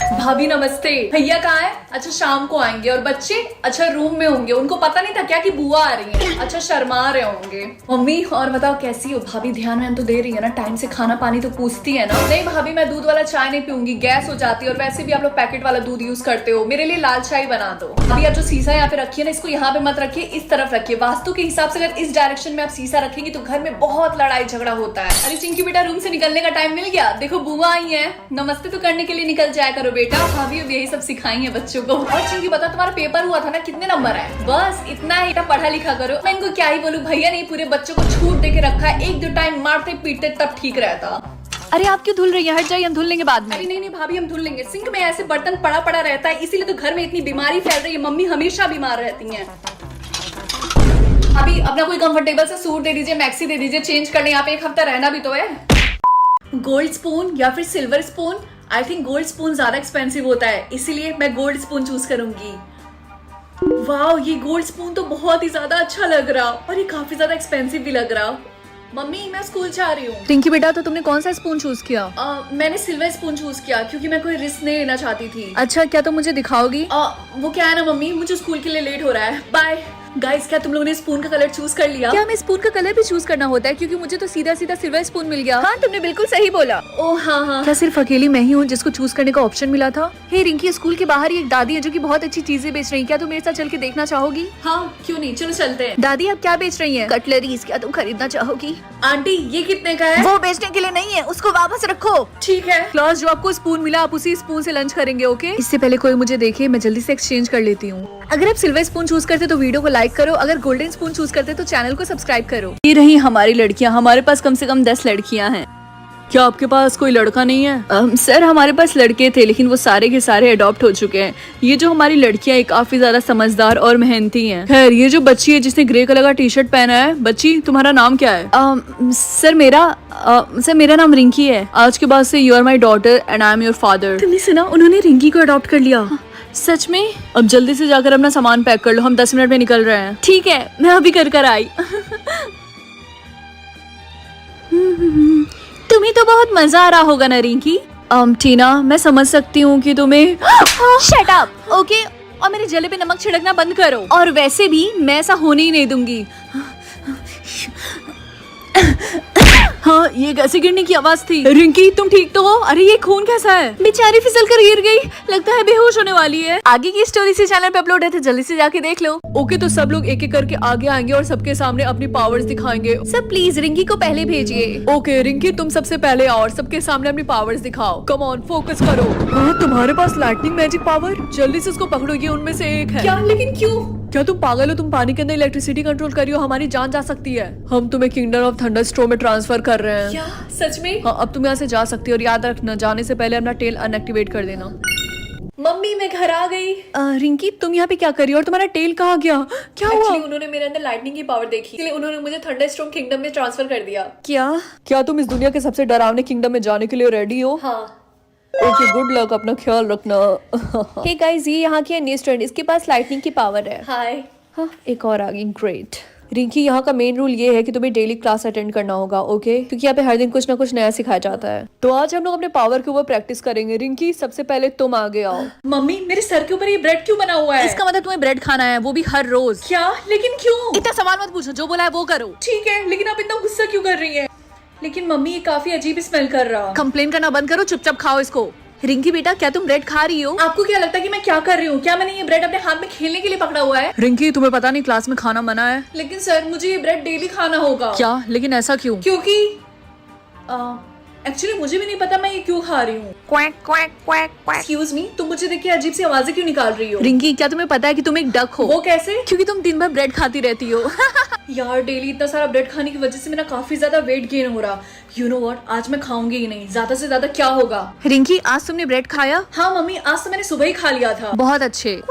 भाभी नमस्ते। भैया कहाँ है? अच्छा शाम को आएंगे। और बच्चे? अच्छा रूम में होंगे। उनको पता नहीं था क्या कि बुआ आ रही है। अच्छा शर्मा रहे होंगे। मम्मी और बताओ कैसी हो? भाभी ध्यान तो दे रही है ना? टाइम से खाना पानी तो पूछती है ना? नहीं भाभी मैं दूध वाला चाय नहीं पीऊंगी, गैस हो जाती है। और वैसे भी आप लोग पैकेट वाला दूध यूज करते हो, मेरे लिए लाल चाय बना दो। अभी आप जो शीशा यहाँ पे रखिए ना, इसको यहाँ पे मत रखिए, इस तरफ रखिए। वास्तु के हिसाब से अगर इस डायरेक्शन में आप शीशा रखेंगे तो घर में बहुत लड़ाई झगड़ा होता है। अरे चिंकी बेटा रूम से निकलने का टाइम मिल गया। देखो बुआ आई है, नमस्ते तो करने के लिए निकल जाया करो बेटा। भाभी अब यही सब सिखाई है बच्चों को। और चिंकी बता तुम्हारा पेपर हुआ था ना, कितने नंबर है? बस इतना ही, पढ़ा लिखा करो। मैं इनको क्या ही बोलूं, भैया ने पूरे बच्चों को छूट दे के रखा है, एक दो टाइम मारते पीटते तब ठीक रहता। अरे आप क्यों धुल रही हैं? हट जाइए, हम धुल लेंगे बाद में। अरे नहीं भाभी हम धुल लेंगे। सिंक में ऐसे बर्तन पड़ा पड़ा रहता है, इसीलिए तो घर में इतनी बीमारी फैल रही है। मम्मी हमेशा बीमार रहती हैं। अभी अपना कोई कंफर्टेबल सा सूट दे दीजिए, मैक्सी दे दीजिए, चेंज करने यहाँ पे एक हफ्ता रहना भी तो है। गोल्ड स्पून या फिर silver spoon? I think gold spoon ज्यादा एक्सपेंसिव होता है, इसीलिए मैं गोल्ड स्पून चूज करूंगी। वाह ये गोल्ड स्पून तो बहुत ही ज्यादा अच्छा लग रहा और ये काफी ज्यादा एक्सपेंसिव भी लग रहा। मम्मी मैं स्कूल जा रही हूँ। रिंकी बेटा तो तुमने कौन सा स्पून चूज किया? मैंने सिल्वर स्पून चूज किया क्योंकि मैं कोई रिस्क नहीं लेना चाहती थी। अच्छा क्या तुम मुझे दिखाओगी? वो क्या है ना मम्मी, मुझे स्कूल के लिए लेट हो रहा है। बाय। गाइस क्या तुम लोगों ने स्पून का कलर चूज कर लिया? क्या हमें स्पून का कलर भी चूज करना होता है? क्योंकि मुझे तो सीधा सीधा सिल्वर स्पून मिल गया। हाँ तुमने बिल्कुल सही बोला। ओ हाँ। क्या सिर्फ अकेली मैं ही हूँ जिसको चूज करने का ऑप्शन मिला था? हे रिंकी, स्कूल के बाहर ही एक दादी है जो कि बहुत अच्छी चीजें बेच रही है। क्या तुम मेरे साथ चल के देखना चाहोगी? हाँ क्यों नहीं, चलो चलते हैं। दादी आप क्या बेच रही हैं? कटलरीज। क्या तुम खरीदना चाहोगी? आंटी ये कितने का है? वो बेचने के लिए नहीं है, उसको वापस रखो। ठीक है। क्लास जो आपको स्पून मिला आप उसी स्पून से लंच करेंगे, ओके? इससे पहले कोई मुझे देखे मैं जल्दी से एक्सचेंज कर लेती हूँ। अगर आप सिल्वर स्पून चूज करते तो वीडियो को लाइक करो, अगर गोल्डन स्पून चूज करते तो चैनल को सब्सक्राइब करो। ये रही हमारी लड़कियाँ, हमारे पास कम से कम 10 लड़कियाँ हैं। क्या आपके पास कोई लड़का नहीं है? सर हमारे पास लड़के थे लेकिन वो सारे के सारे अडॉप्ट हो चुके हैं। ये जो हमारी लड़कियां काफी ज्यादा समझदार और मेहनती हैं। खैर ये जो बच्ची है जिसने ग्रे कलर का टी शर्ट पहना है, बच्ची तुम्हारा नाम क्या है? सर मेरा नाम रिंकी है। आज के बाद से you are my daughter and I am your father. तुमने सुना, उन्होंने रिंकी को अडॉप्ट कर लिया। सच में? अब जल्दी से जाकर अपना सामान पैक कर लो, हम 10 मिनट में निकल रहे हैं। ठीक है मैं अभी कर आई। तुम्हें तो बहुत मजा आ रहा होगा ना रिंकी? टीना मैं समझ सकती हूँ कि तुम्हें शट अप ओके, और मेरे जले पे नमक छिड़कना बंद करो। और वैसे भी मैं ऐसा होने ही नहीं दूंगी। हाँ ये कैसे गिरने की आवाज थी? रिंकी तुम ठीक तो हो? अरे ये खून कैसा है? बेचारी फिसल कर गिर गई, लगता है बेहोश होने वाली है। आगे की स्टोरी इसी चैनल पे अपलोड है तो जल्दी से जाके देख लो। ओके तो सब लोग एक एक करके आगे आएंगे और सबके सामने अपनी पावर्स दिखाएंगे। सब प्लीज रिंकी को पहले भेजिए। ओके रिंकी तुम सबसे पहले आओ और सबके सामने अपनी पावर्स दिखाओ। कम ऑन फोकस करो। हाँ तुम्हारे पास लाइटनिंग मैजिक पावर, जल्दी से उसको पकड़ो, ये उनमें से एक है। क्या? लेकिन क्यों? क्या तुम पागल हो? तुम पानी के अंदर इलेक्ट्रिसिटी कंट्रोल कर रही हो, हमारी जान जा सकती है। हम तुम्हें किंगडम ऑफ थंडरस्टॉर्म में ट्रांसफर कर रहे हैं। क्या सच में? हाँ अब तुम यहाँ से जा सकती हो और याद रखना जाने से पहले अपना टेल अनएक्टिवेट कर देना। मम्मी मैं घर आ गई। रिंकी तुम यहाँ पे क्या कर रही हो और तुम्हारा टेल कहाँ गया? क्या हुआ? एक्चुअली उन्होंने मेरे अंदर लाइटनिंग की पावर देखी, इसलिए उन्होंने मुझे थंडरस्टॉर्म किंगडम में ट्रांसफर कर दिया। क्या तुम इस दुनिया के सबसे डरावने किंगडम में जाने के लिए रेडी हो? हाँ। ओके गुड लक, अपना ख्याल रखना। हे गाइस ये यहाँ की न्यू स्टूडेंट, इसके पास लाइटनिंग की पावर है। हाय। हाँ एक और आ गई, ग्रेट। रिंकी यहाँ का मेन रूल ये है कि तुम्हें डेली क्लास अटेंड करना होगा, ओके? क्योंकि यहाँ पे हर दिन कुछ ना कुछ नया सिखाया जाता है। तो आज हम लोग अपने पावर के ऊपर प्रैक्टिस करेंगे। रिंकी सबसे पहले तुम आगे आओ। मम्मी मेरे सर के ऊपर ये ब्रेड क्यों बना हुआ है? इसका मतलब तुम्हें ब्रेड खाना है, वो भी हर रोज। क्या? लेकिन क्यों? इतना सवाल मत पूछो, जो बोला है वो करो। ठीक है लेकिन आप इतना गुस्सा क्यों कर रही हैं? लेकिन मम्मी ये काफी अजीब स्मेल कर रहा। कंप्लेन करना बंद करो, चुपचाप खाओ इसको। रिंकी बेटा क्या तुम ब्रेड खा रही हो? आपको क्या लगता है कि मैं क्या कर रही हूँ? क्या मैंने ये ब्रेड अपने हाथ में खेलने के लिए पकड़ा हुआ है? रिंकी तुम्हें पता नहीं क्लास में खाना मना है? लेकिन सर मुझे ये ब्रेड डेली खाना होगा। क्या? लेकिन ऐसा क्यों? क्योंकि एक्चुअली मुझे भी नहीं पता मैं ये क्यों खा रही हूँ। एक्सक्यूज मी, तुम मुझे देख के अजीब सी आवाजें क्यों निकाल रही हो? रिंकी क्या तुम्हें पता है कि तुम एक डक हो? वो कैसे? क्योंकि तुम दिन भर ब्रेड खाती रहती हो। यार डेली इतना सारा ब्रेड खाने की वजह से मेरा काफी ज्यादा वेट गेन हो रहा। यू नो व्हाट, आज मैं खाऊंगी ही नहीं, ज्यादा से ज्यादा क्या होगा। रिंकी आज तुमने ब्रेड खाया? हाँ मम्मी आज तो मैंने सुबह ही खा लिया था। बहुत अच्छे।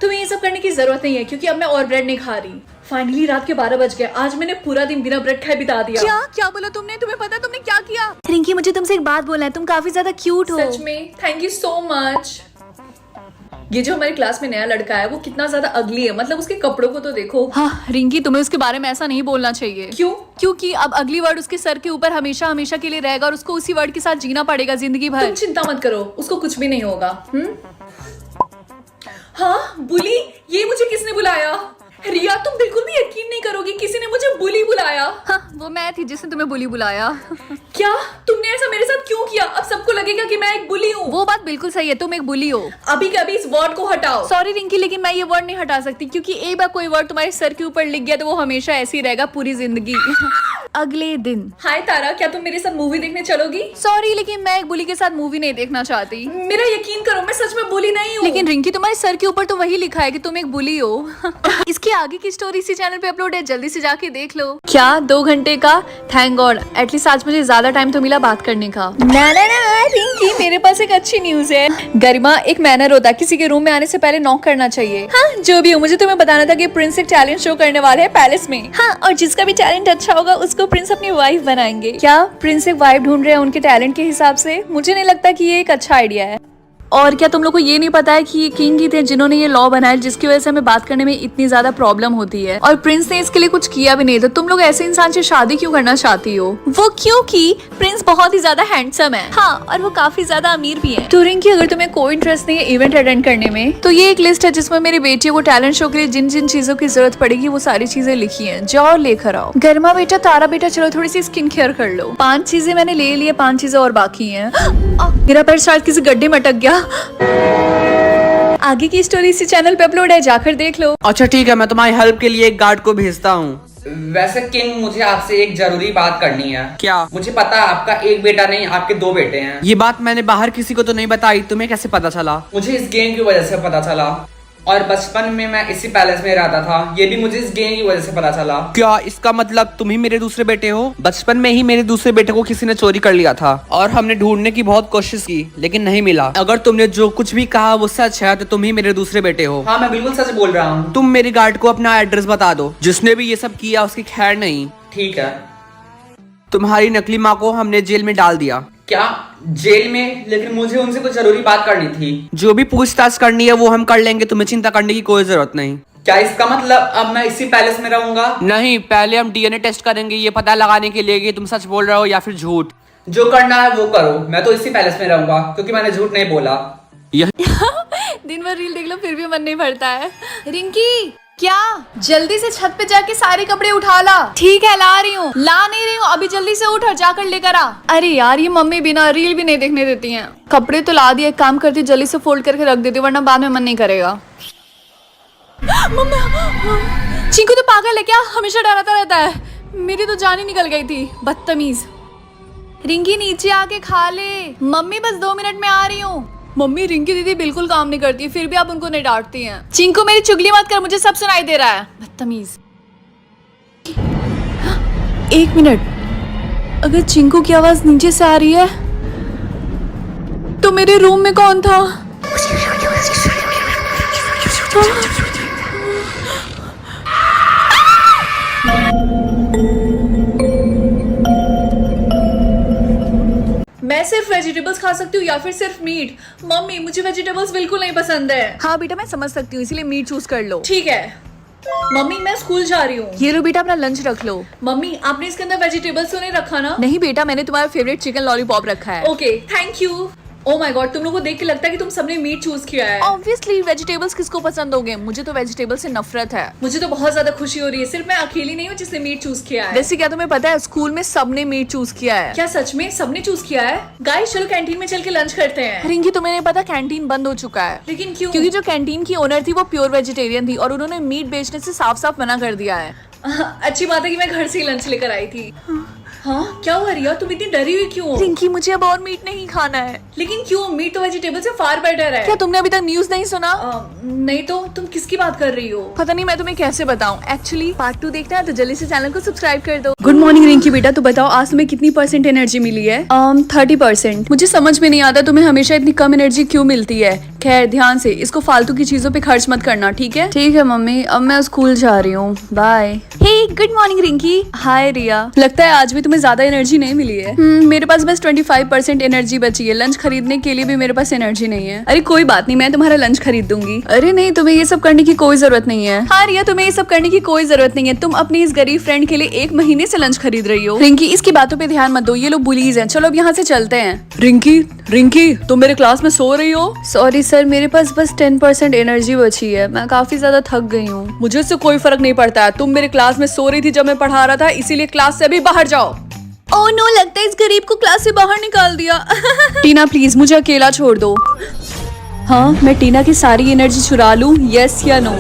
तुम्हें ये सब करने की जरूरत नहीं है क्योंकि अब मैं और ब्रेड नहीं खा रही। फाइनली रात के 12 बज गए, आज मैंने पूरा दिन बिना ब्रेड खाए बिता दिया। क्या बोला तुमने? तुम्हें पता तुमने क्या किया? रिंकी मुझे तुमसे एक बात बोलना है, तुम काफी ज्यादा क्यूट हो। सच में? Thank you so much. ये जो हमारे क्लास में नया लड़का है वो कितना ज्यादा अगली है, मतलब उसके कपड़ों को तो देखो। हाँ रिंकी, तुम्हें उसके बारे में ऐसा नहीं बोलना चाहिए। क्यों? क्योंकि अब अगली वर्ड उसके सर के ऊपर हमेशा हमेशा के लिए रहेगा और उसको उसी वर्ड के साथ जीना पड़ेगा जिंदगी भर। तुम चिंता मत करो, उसको कुछ भी नहीं होगा। हाँ बुली, ये मुझे किसने बुलाया? रिया तुम बिल्कुल भी यकीन नहीं करोगी, किसी ने मुझे बुली बुलाया। हाँ, वो मैं थी जिसने तुम्हें बुली बुलाया। क्या तुमने ऐसा मेरे साथ क्यों किया? अब सबको लगेगा कि मैं एक बुली हूँ। वो बात बिल्कुल सही है, तुम एक बुली हो। अभी के अभी इस वर्ड को हटाओ। सॉरी रिंकी, लेकिन मैं ये वर्ड नहीं हटा सकती क्योंकि एक बार कोई वर्ड तुम्हारे सर के ऊपर लिख गया तो वो हमेशा ऐसे ही रहेगा पूरी जिंदगी। अगले दिन। हाय तारा, क्या तुम मेरे साथ मूवी देखने चलोगी? सॉरी, लेकिन मैं एक बुली के साथ मूवी नहीं देखना चाहती। मेरा यकीन करो, मैं सच में बुली नहीं हूँ। लेकिन रिंकी, तुम्हारे सर के ऊपर तो वही लिखा है कि तुम एक बुली हो। इसके आगे की स्टोरी इसी चैनल पे अपलोड है, जल्दी से जाके देख लो। क्या 2 घंटे का? थैंक गॉड, एटलीस्ट आज मुझे ज्यादा टाइम तो मिला बात करने का। ना रिंकी, मेरे पास एक अच्छी न्यूज है। गरिमा, एक मैनर होता है, किसी के रूम में आने से पहले नॉक करना चाहिए। हाँ जो भी हो, मुझे तुम्हें बताना था कि प्रिंस एक टैलेंट शो करने वाले हैं पैलेस में। हाँ, और जिसका भी टैलेंट अच्छा होगा उसको प्रिंस अपनी वाइफ बनाएंगे। क्या प्रिंस एक वाइफ ढूंढ रहे हैं उनके टैलेंट के हिसाब से? मुझे नहीं लगता कि ये एक अच्छा आइडिया है। और क्या तुम लोग को ये नहीं पता है कि ये किंग ही थे जिन्होंने ये लॉ बनाया जिसकी वजह से हमें बात करने में इतनी ज्यादा प्रॉब्लम होती है, और प्रिंस ने इसके लिए कुछ किया भी नहीं। तो तुम लोग ऐसे इंसान से शादी क्यों करना चाहती हो? वो क्योंकि प्रिंस बहुत ही ज्यादा हैंडसम है। हाँ, और वो काफी ज्यादा अमीर भी है। तो रिंकी, अगर तुम्हें कोई इंटरेस्ट नहीं है इवेंट अटेंड करने में, तो ये एक लिस्ट है जिसमें मेरी बेटी को टैलेंट शो के लिए जिन जिन चीजों की जरूरत पड़ेगी वो सारी चीजें लिखी है। जाओ और लेकर आओ। गर्मा बेटा, तारा बेटा, चलो थोड़ी सी स्किन केयर कर लो। 5 चीजें मैंने ले ली है, 5 चीजें और बाकी है। मेरा पैर शायद किसी गड्ढे में अटक गया। आगे की स्टोरी इसी चैनल पे अपलोड है, जाकर देख लो। अच्छा ठीक है, मैं तुम्हारी हेल्प के लिए एक गार्ड को भेजता हूँ। वैसे किंग, मुझे आपसे एक जरूरी बात करनी है। क्या? मुझे पता है आपका एक बेटा नहीं, आपके 2 बेटे हैं। ये बात मैंने बाहर किसी को तो नहीं बताई, तुम्हें कैसे पता चला? मुझे इस गेम की वजह से पता चला, और बचपन में मैं इसी पैलेस में रहता था, ये भी मुझे इस गेम की वजह से पता चला। क्या इसका मतलब तुम ही मेरे दूसरे बेटे हो? बचपन में ही मेरे दूसरे बेटे को किसी ने चोरी कर लिया था और हमने ढूंढने की बहुत कोशिश की लेकिन नहीं मिला। अगर तुमने जो कुछ भी कहा वो सच है तो तुम ही मेरे दूसरे बेटे हो। हाँ, मैं बिल्कुल सच बोल रहा हूँ। तुम मेरे गार्ड को अपना एड्रेस बता दो। जिसने भी ये सब किया उसकी खैर नहीं। ठीक है। तुम्हारी नकली माँ को हमने जेल में डाल दिया। क्या जेल में? लेकिन मुझे उनसे कुछ जरूरी बात करनी थी। जो भी पूछताछ करनी है वो हम कर लेंगे, तुम्हें चिंता करने की कोई जरूरत नहीं। क्या इसका मतलब अब मैं इसी पैलेस में रहूंगा? नहीं, पहले हम डीएनए टेस्ट करेंगे ये पता लगाने के लिए कि तुम सच बोल रहे हो या फिर झूठ। जो करना है वो करो, मैं तो इसी पैलेस में रहूंगा क्योंकि मैंने झूठ नहीं बोला। दिन भर रील देख लो फिर भी मन नहीं भरता है। रिंकी, क्या? जल्दी से छत पे जाके सारे कपड़े उठा ला। ठीक है, ला रही हूँ। ला नहीं रही हूँ, अभी जल्दी से उठ और जाकर लेकर आ। अरे यार, ये मम्मी बिना रील भी नहीं देखने देती हैं। कपड़े तो ला दिए, एक काम करती हूँ जल्दी से फोल्ड करके रख देती हूँ वरना बाद में मन नहीं करेगा। मम्मा, चिंकू तो पागल है क्या? हमेशा डराता रहता है। मेरी तो जान ही निकल गई थी, बदतमीज। रिंकी, नीचे आके खा ले। मम्मी बस 2 मिनट में आ रही हूँ। मम्मी, रिंकी दीदी बिल्कुल काम नहीं करती, फिर भी आप उनको नहीं डांटती हैं। चिंकू, मेरी चुगली मत कर, मुझे सब सुनाई दे रहा है, बदतमीज। 1 मिनट, अगर चिंकू की आवाज नीचे से आ रही है तो मेरे रूम में कौन था? मैं सिर्फ वेजिटेबल्स खा सकती हूँ या फिर सिर्फ मीट? मम्मी, मुझे वेजिटेबल्स बिल्कुल नहीं पसंद है। हाँ बेटा, मैं समझ सकती हूँ, इसीलिए मीट चूज कर लो। ठीक है मम्मी, मैं स्कूल जा रही हूँ। ये लो बेटा, अपना लंच रख लो। मम्मी, आपने इसके अंदर वेजिटेबल्स तो नहीं रखा ना? नहीं बेटा, मैंने तुम्हारा फेवरेट चिकन लॉलीपॉप रखा है। Okay, thank you. Oh my God, तुम लोगों को देख के लगता है कि तुम सबने मीट चूज किया है। ऑब्वियसली, वेजिटेबल्स किसको पसंद होंगे? मुझे तो वेजिटेबल से नफरत है। मुझे तो बहुत ज्यादा खुशी हो रही है, सिर्फ मैं अकेली नहीं हूँ जिसने मीट चूज किया है। वैसे क्या तुम्हें पता है, स्कूल में सबने मीट चूज किया है। क्या सच में सबने चूज किया है? गाइस, चलो कैंटीन में चल के लंच करते हैं। रिंकी, तुम्हें नहीं पता कैंटीन बंद हो चुका है। लेकिन क्यों? क्योंकि जो कैंटीन की ओनर थी वो प्योर वेजिटेरियन थी और उन्होंने मीट बेचने से साफ साफ मना कर दिया है। अच्छी बात है कि मैं घर से ही लंच लेकर आई थी। हाँ, क्या हुआ रिया, तुम इतनी डरी हुई क्यों हो? रिंकी, मुझे अब और मीट नहीं खाना है। लेकिन क्यों? मीट तो वेजिटेबल से फार बेटर है। क्या तुमने अभी तक न्यूज नहीं सुना? नहीं तो तुम किसकी बात कर रही हो? पता नहीं, मैं तुम्हें कैसे बताऊं। एक्चुअली पार्ट 2 देखना है तो जल्दी से चैनल को सब्सक्राइब कर दो। गुड मॉर्निंग रिंकी बेटा, तो बताओ आज तुम्हें कितनी % एनर्जी मिली है? 30%। मुझे समझ में नहीं आता तुम्हें हमेशा इतनी कम एनर्जी क्यों मिलती है। खैर ध्यान से, इसको फालतू की चीजों पे खर्च मत करना, ठीक है? ठीक है मम्मी, अब मैं स्कूल जा रही हूँ, बाय। हे गुड मॉर्निंग रिंकी। हाय रिया, लगता है आज भी तुम्हें ज्यादा एनर्जी नहीं मिली है। मेरे पास बस 25% एनर्जी बची है, लंच खरीदने के लिए भी मेरे पास एनर्जी नहीं है। अरे कोई बात नहीं, मैं तुम्हारा लंच खरीद दूंगी। अरे नहीं, तुम्हें ये सब करने की कोई जरूरत नहीं है। हाँ रिया, तुम्हें ये सब करने की कोई जरूरत नहीं है, तुम अपनी इस गरीब फ्रेंड के लिए 1 महीने से लंच खरीद रही हो। रिंकी इसकी बातों पे ध्यान मत दो, ये लोग बुलीज हैं, चलो अब यहाँ से चलते हैं। रिंकी रिंकी, तुम मेरे क्लास में सो रही हो? सॉरी सर, मेरे पास बस 10% एनर्जी बची है, मैं काफी ज्यादा थक गई हूँ। मुझे इससे कोई फर्क नहीं पड़ता है, तुम मेरे क्लास में सो रही थी जब मैं पढ़ा रहा था, इसीलिए क्लास से अभी बाहर जाओ। ओह नो, लगता है इस गरीब को क्लास से बाहर निकाल दिया। टीना प्लीज मुझे अकेला छोड़ दो। हाँ, मैं टीना की सारी एनर्जी चुरा लूं, यस या नो?